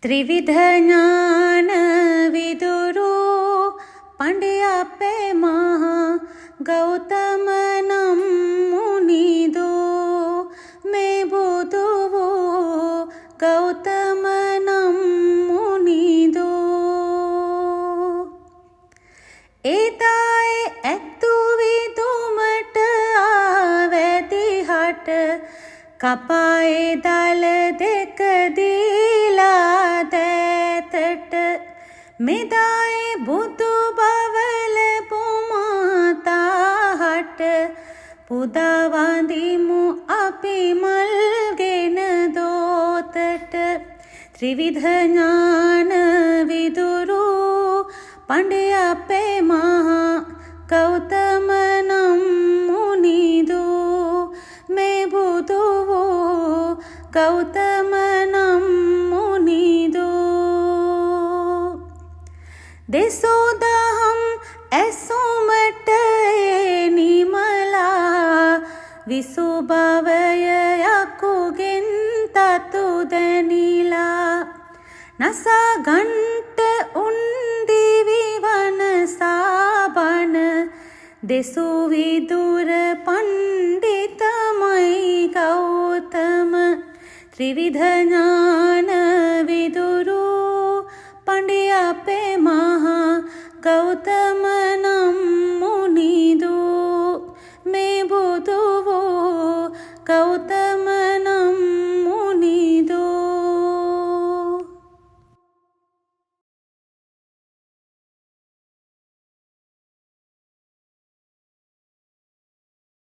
ත්‍රිවිධඥාන විදුරෝ පඬි අපේ මහා ගෞතම නම් මුනිදෝ මේ බුදු වූ ගෞතම නම් මුනිදෝ ඒතායි ඇත්තු විදුමට ආවැදිහට කපායේ දල දෙක දීලා දෑතට මෙදායි බුදු බවල පුමාතාහට පුදවඳිමු අපි මල්ගෙන දෝතට ත්‍රිවිධඥාන විදුරෝ පඬි අපේ මහා ගෞතම නම් මුනිදෝ මේ බුදු වූ ගෞතම නම් මුනිදෝ දෙසෝ දහම් ඇසුමට නිමලා විසුභවය යකුගෙන් තතු දැනිලා නසා ගන්ට උන්දිවි වනසාබන දෙසු විදුර පණ්ඩිතමයි ගෞතම ත්‍රිවිධඥාන